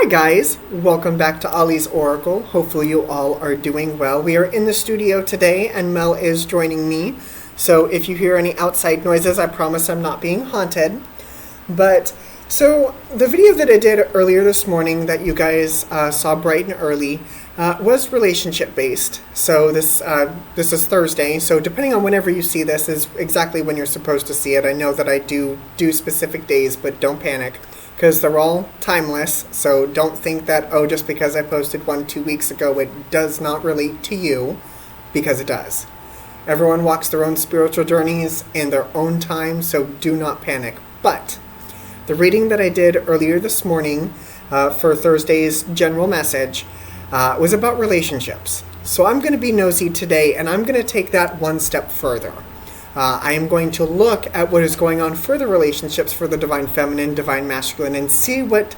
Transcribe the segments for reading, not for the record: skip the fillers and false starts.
guys, welcome back to Ollie's Oracle. Hopefully you all are doing well. We are in the studio today and Mel is joining me. So if you hear any outside noises, I promise I'm not being haunted. So the video that I did earlier this morning that you guys saw bright and early was relationship based. So this is Thursday. So depending on whenever you see this is exactly when you're supposed to see it. I know that I do specific days, but don't panic, because they're all timeless. So don't think that, just because I posted one 2 weeks ago, it does not relate to you, because it does. Everyone walks their own spiritual journeys in their own time, so do not panic. But the reading that I did earlier this morning for Thursday's general message was about relationships. So I'm going to be nosy today, and I'm going to take that one step further. I am going to look at what is going on for the relationships for the divine feminine, divine masculine, and see what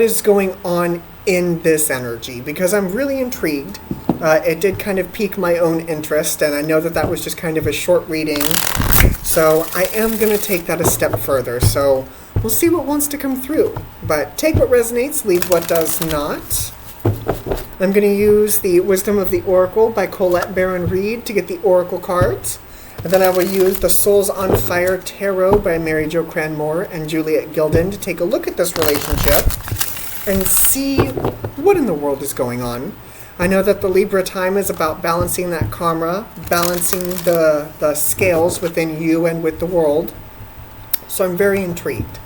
is going on in this energy, because I'm really intrigued. It did kind of pique my own interest, and I know that was just kind of a short reading. So I am going to take that a step further. So we'll see what wants to come through. But take what resonates, leave what does not. I'm going to use the Wisdom of the Oracle by Colette Baron Reed to get the Oracle cards. And then I will use the Souls on Fire Tarot by Mary Jo Cranmore and Juliet Gilden to take a look at this relationship and see what in the world is going on. I know that the Libra time is about balancing that karma, balancing the scales within you and with the world. So I'm very intrigued.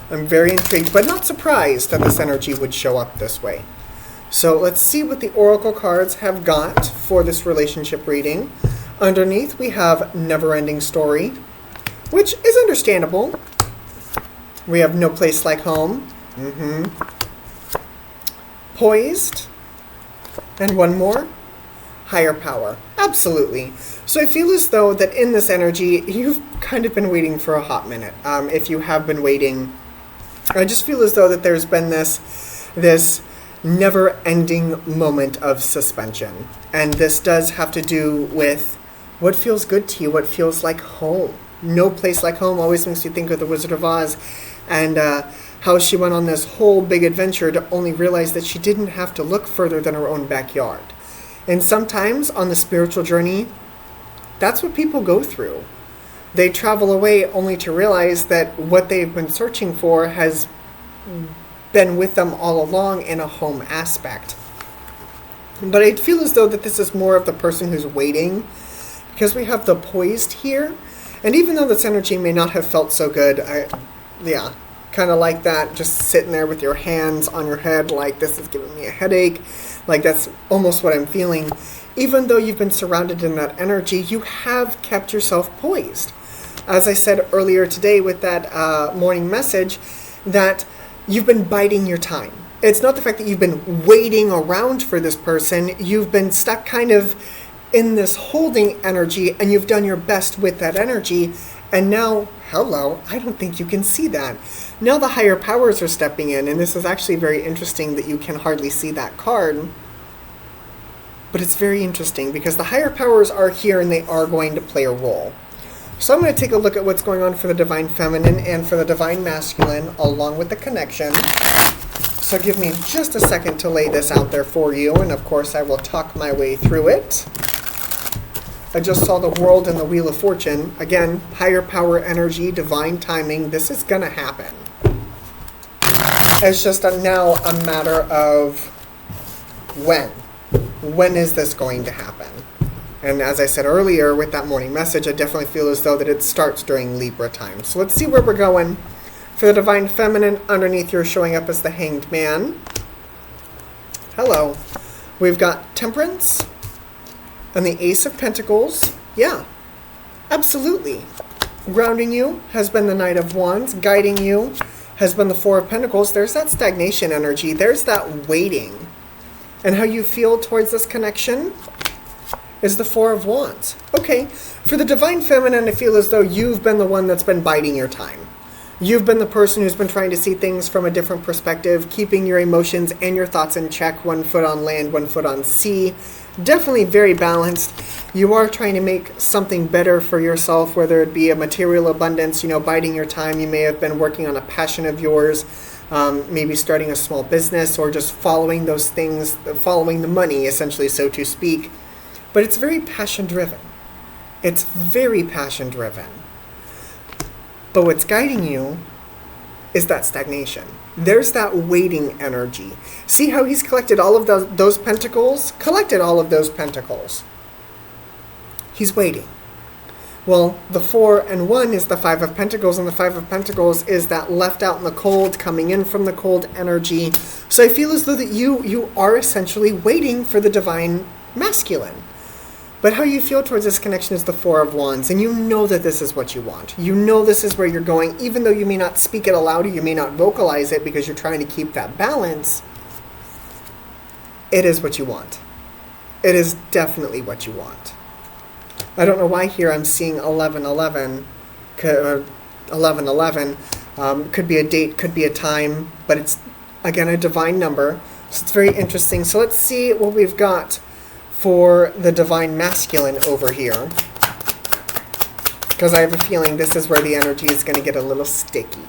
But not surprised that this energy would show up this way. So let's see what the Oracle cards have got for this relationship reading. Underneath, we have Never-Ending Story, which is understandable. We have No Place Like Home. Poised. And one more, Higher Power. Absolutely. So I feel as though that in this energy, you've kind of been waiting for a hot minute. If you have been waiting, I just feel as though that there's been this never-ending moment of suspension. And this does have to do with what feels good to you, what feels like home. No Place Like Home always makes you think of the Wizard of Oz and how she went on this whole big adventure to only realize that she didn't have to look further than her own backyard. And sometimes on the spiritual journey, that's what people go through. They travel away only to realize that what they've been searching for has been with them all along in a home aspect. But I feel as though that this is more of the person who's waiting, because we have the Poised here. And even though this energy may not have felt so good, kind of like that, just sitting there with your hands on your head like this is giving me a headache. Like that's almost what I'm feeling. Even though you've been surrounded in that energy, you have kept yourself poised. As I said earlier today with that morning message, that you've been biding your time. It's not the fact that you've been waiting around for this person. You've been stuck kind of in this holding energy, and you've done your best with that energy. And now, hello, I don't think you can see that. Now the higher powers are stepping in, and this is actually very interesting that you can hardly see that card. But it's very interesting because the higher powers are here and they are going to play a role. So I'm going to take a look at what's going on for the divine feminine and for the divine masculine along with the connection. So give me just a second to lay this out there for you, and of course I will talk my way through it. I just saw the World and the Wheel of Fortune. Again, higher power energy, divine timing. This is going to happen. It's just now a matter of when. When is this going to happen? And as I said earlier with that morning message, I definitely feel as though that it starts during Libra time. So let's see where we're going. For the divine feminine, underneath you're showing up as the Hanged Man. Hello. We've got Temperance. And the Ace of Pentacles, yeah, absolutely. Grounding you has been the Knight of Wands. Guiding you has been the Four of Pentacles. There's that stagnation energy. There's that waiting. And how you feel towards this connection is the Four of Wands. Okay, for the divine feminine, I feel as though you've been the one that's been biding your time. You've been the person who's been trying to see things from a different perspective, keeping your emotions and your thoughts in check, 1 foot on land, 1 foot on sea. Definitely very balanced. You are trying to make something better for yourself, whether it be a material abundance, biding your time. You may have been working on a passion of yours, maybe starting a small business or just following those things, following the money, essentially, so to speak. But it's very passion-driven. It's very passion-driven. But what's guiding you is that stagnation. There's that waiting energy. See how he's collected all of those pentacles? Collected all of those pentacles. He's waiting. Well, the 4 and 1 is the 5 of Pentacles, and the 5 of Pentacles is that left out in the cold, coming in from the cold energy. So I feel as though that you are essentially waiting for the divine masculine. But how you feel towards this connection is the 4 of Wands, and you know that this is what you want. You know this is where you're going, even though you may not speak it aloud, or you may not vocalize it because you're trying to keep that balance. It is what you want. It is definitely what you want. I don't know why here I'm seeing 1111, 1111. Could be a date, could be a time, but it's, again, a divine number. So it's very interesting. So let's see what we've got for the divine masculine over here. Because I have a feeling this is where the energy is going to get a little sticky.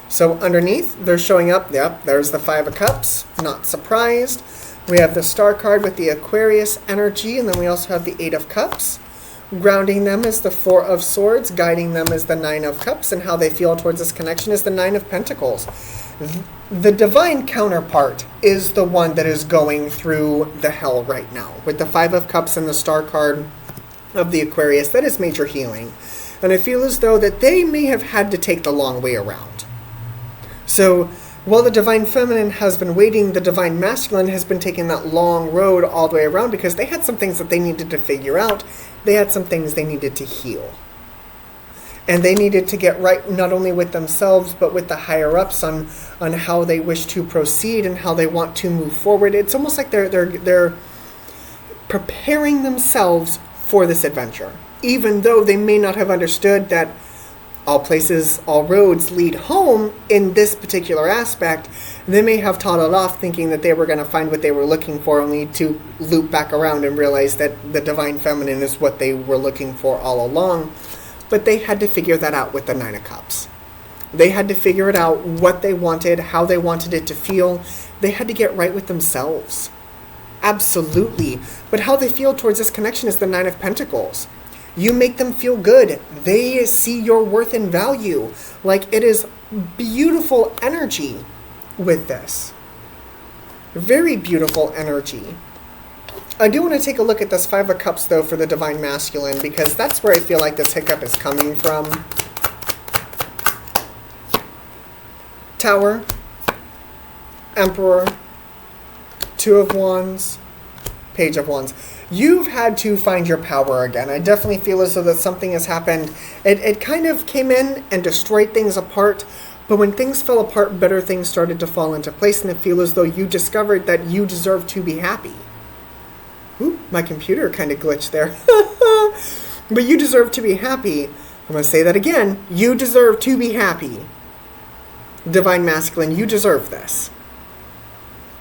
So underneath, they're showing up. Yep, there's the 5 of Cups. Not surprised. We have the Star card with the Aquarius energy, and then we also have the 8 of Cups. Grounding them is the 4 of Swords. Guiding them is the 9 of Cups. And how they feel towards this connection is the 9 of Pentacles. The divine counterpart is the one that is going through the hell right now. With the 5 of Cups and the Star card of the Aquarius, that is major healing. And I feel as though that they may have had to take the long way around. So while the divine feminine has been waiting, the divine masculine has been taking that long road all the way around because they had some things that they needed to figure out. They had some things they needed to heal. And they needed to get right not only with themselves, but with the higher-ups on how they wish to proceed and how they want to move forward. It's almost like they're preparing themselves for this adventure. Even though they may not have understood that all places, all roads lead home in this particular aspect, they may have toddled off thinking that they were going to find what they were looking for, only to loop back around and realize that the divine feminine is what they were looking for all along. But they had to figure that out with the 9 of Cups. They had to figure it out, what they wanted, how they wanted it to feel. They had to get right with themselves. Absolutely. But how they feel towards this connection is the 9 of Pentacles. You make them feel good. They see your worth and value. Like, it is beautiful energy with this. Very beautiful energy. I do want to take a look at this 5 of Cups, though, for the divine masculine, because that's where I feel like this hiccup is coming from. Tower, Emperor, 2 of Wands, Page of Wands. You've had to find your power again. I definitely feel as though that something has happened. It kind of came in and destroyed things apart, but when things fell apart, better things started to fall into place, and I feel as though you discovered that you deserve to be happy. Ooh, my computer kind of glitched there. But you deserve to be happy. I'm going to say that again. You deserve to be happy. Divine masculine, you deserve this.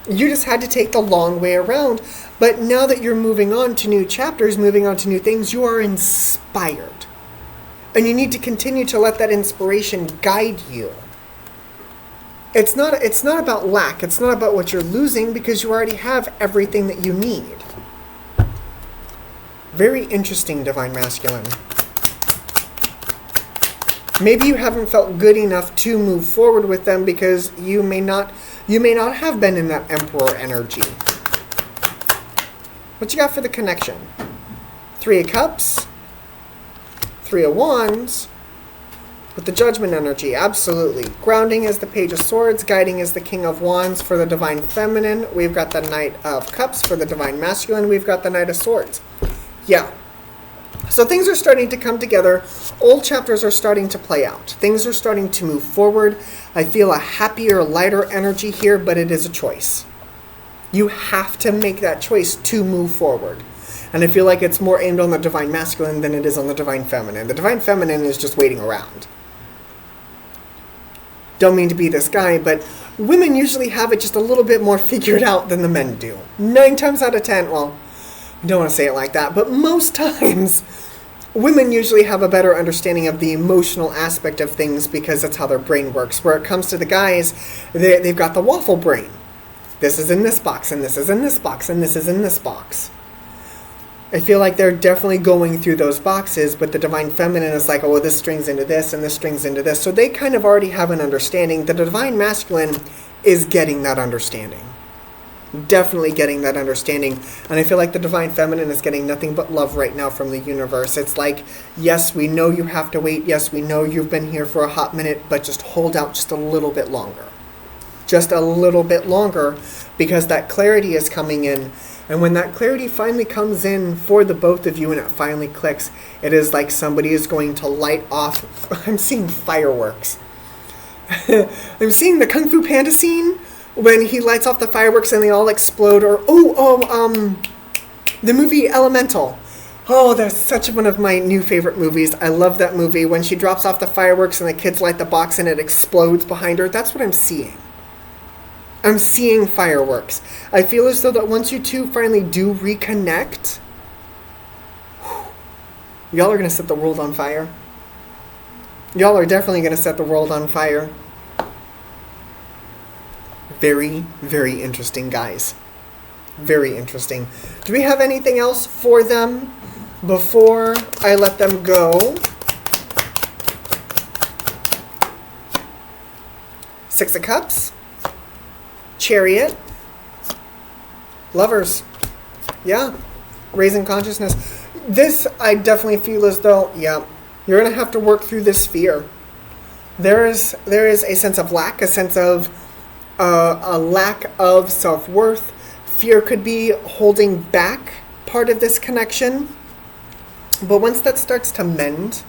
You just had to take the long way around. But now that you're moving on to new chapters, moving on to new things, you are inspired. And you need to continue to let that inspiration guide you. It's not about lack. It's not about what you're losing, because you already have everything that you need. Very interesting, divine masculine. Maybe you haven't felt good enough to move forward with them because you may not have been in that Emperor energy. What you got for the connection? 3 of Cups, 3 of Wands, with the Judgment energy, absolutely. Grounding is the Page of Swords, guiding is the King of Wands for the divine feminine. We've got the Knight of Cups for the divine masculine. We've got the Knight of Swords. Yeah. So things are starting to come together. Old chapters are starting to play out. Things are starting to move forward. I feel a happier, lighter energy here, but it is a choice. You have to make that choice to move forward. And I feel like it's more aimed on the divine masculine than it is on the divine feminine. The divine feminine is just waiting around. Don't mean to be this guy, but women usually have it just a little bit more figured out than the men do. 9 times out of 10, well, I don't want to say it like that, but most times women usually have a better understanding of the emotional aspect of things because that's how their brain works. Where it comes to the guys, they've got the waffle brain. This is in this box, and this is in this box, and this is in this box. I feel like they're definitely going through those boxes, but the Divine Feminine is like, oh, well, this strings into this, and this strings into this. So they kind of already have an understanding. The Divine Masculine is getting that understanding. Definitely getting that understanding. And I feel like the Divine Feminine is getting nothing but love right now from the universe. It's like, yes, we know you have to wait. Yes, we know you've been here for a hot minute, but just hold out just a little bit longer. Just a little bit longer, because that clarity is coming in. And when that clarity finally comes in for the both of you and it finally clicks, it is like somebody is going to light off. I'm seeing fireworks. I'm seeing the Kung Fu Panda scene when he lights off the fireworks and they all explode. Or, the movie Elemental. Oh, that's such one of my new favorite movies. I love that movie. When she drops off the fireworks and the kids light the box and it explodes behind her. That's what I'm seeing. I'm seeing fireworks. I feel as though that once you two finally do reconnect, y'all are going to set the world on fire. Y'all are definitely going to set the world on fire. Very, very interesting, guys. Very interesting. Do we have anything else for them before I let them go? Six of Cups. Chariot. Lovers. Yeah. Raising consciousness. This, I definitely feel as though, yeah, you're going to have to work through this fear. There is a sense of lack, a sense of a lack of self-worth. Fear could be holding back part of this connection. But once that starts to mend,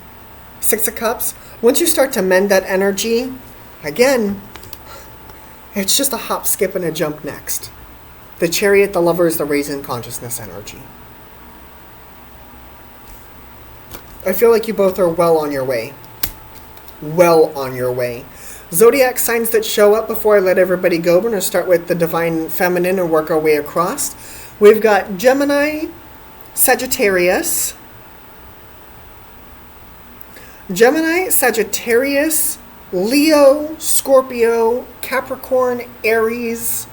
Six of Cups, once you start to mend that energy, again, it's just a hop, skip, and a jump next. The Chariot, the Lovers, the Raising Consciousness energy. I feel like you both are well on your way. Well on your way. Zodiac signs that show up before I let everybody go. We're going to start with the Divine Feminine and work our way across. We've got Gemini, Sagittarius. Gemini, Sagittarius, Leo, Scorpio, Capricorn, Aries,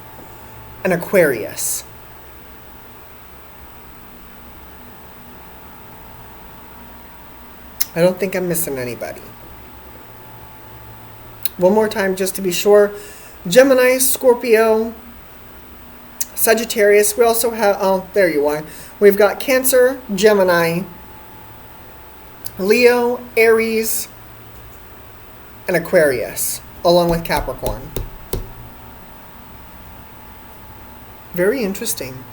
and Aquarius. I don't think I'm missing anybody. One more time just to be sure. Gemini, Scorpio, Sagittarius. We also have, oh, there you are. We've got Cancer, Gemini, Leo, Aries, and Aquarius, along with Capricorn. Very interesting.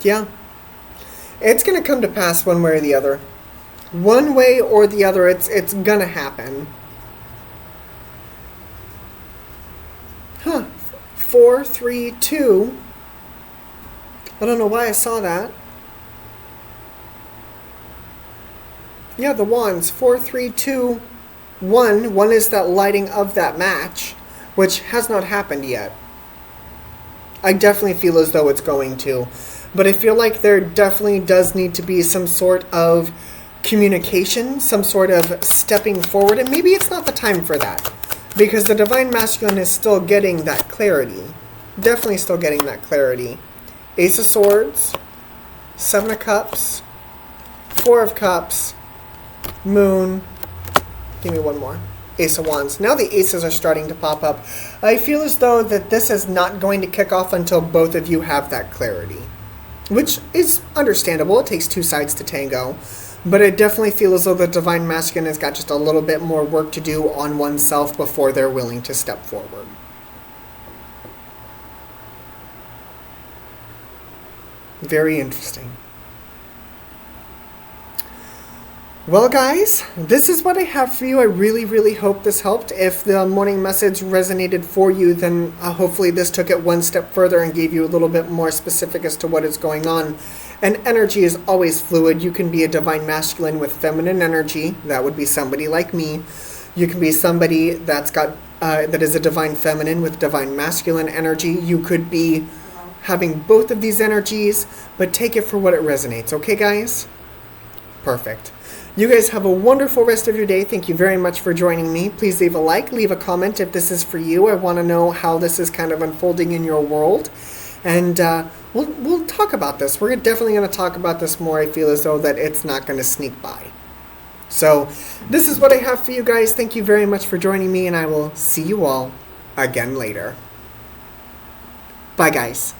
Yeah. It's going to come to pass one way or the other. One way or the other, it's going to happen. Huh. 4, 3, 2. I don't know why I saw that. Yeah, the wands. 4, 3, 2, 1. One is that lighting of that match, which has not happened yet. I definitely feel as though it's going to. But I feel like there definitely does need to be some sort of communication, some sort of stepping forward. And maybe it's not the time for that. Because the Divine Masculine is still getting that clarity. Definitely still getting that clarity. Ace of Swords, 7 of Cups, 4 of Cups, Moon, give me one more, Ace of Wands. Now the aces are starting to pop up. I feel as though that this is not going to kick off until both of you have that clarity, which is understandable. It takes two sides to tango, but I definitely feel as though the Divine Masculine has got just a little bit more work to do on oneself before they're willing to step forward. Very interesting. Well, guys, this is what I have for you. I really, really hope this helped. If the morning message resonated for you, then hopefully this took it one step further and gave you a little bit more specific as to what is going on. And energy is always fluid. You can be a Divine Masculine with feminine energy. That would be somebody like me. You can be somebody that is a Divine Feminine with Divine Masculine energy. You could be having both of these energies, but take it for what it resonates. Okay, guys? Perfect. You guys have a wonderful rest of your day. Thank you very much for joining me. Please leave a like, leave a comment if this is for you. I want to know how this is kind of unfolding in your world. And we'll talk about this. We're definitely going to talk about this more. I feel as though that it's not going to sneak by. So this is what I have for you guys. Thank you very much for joining me, and I will see you all again later. Bye, guys.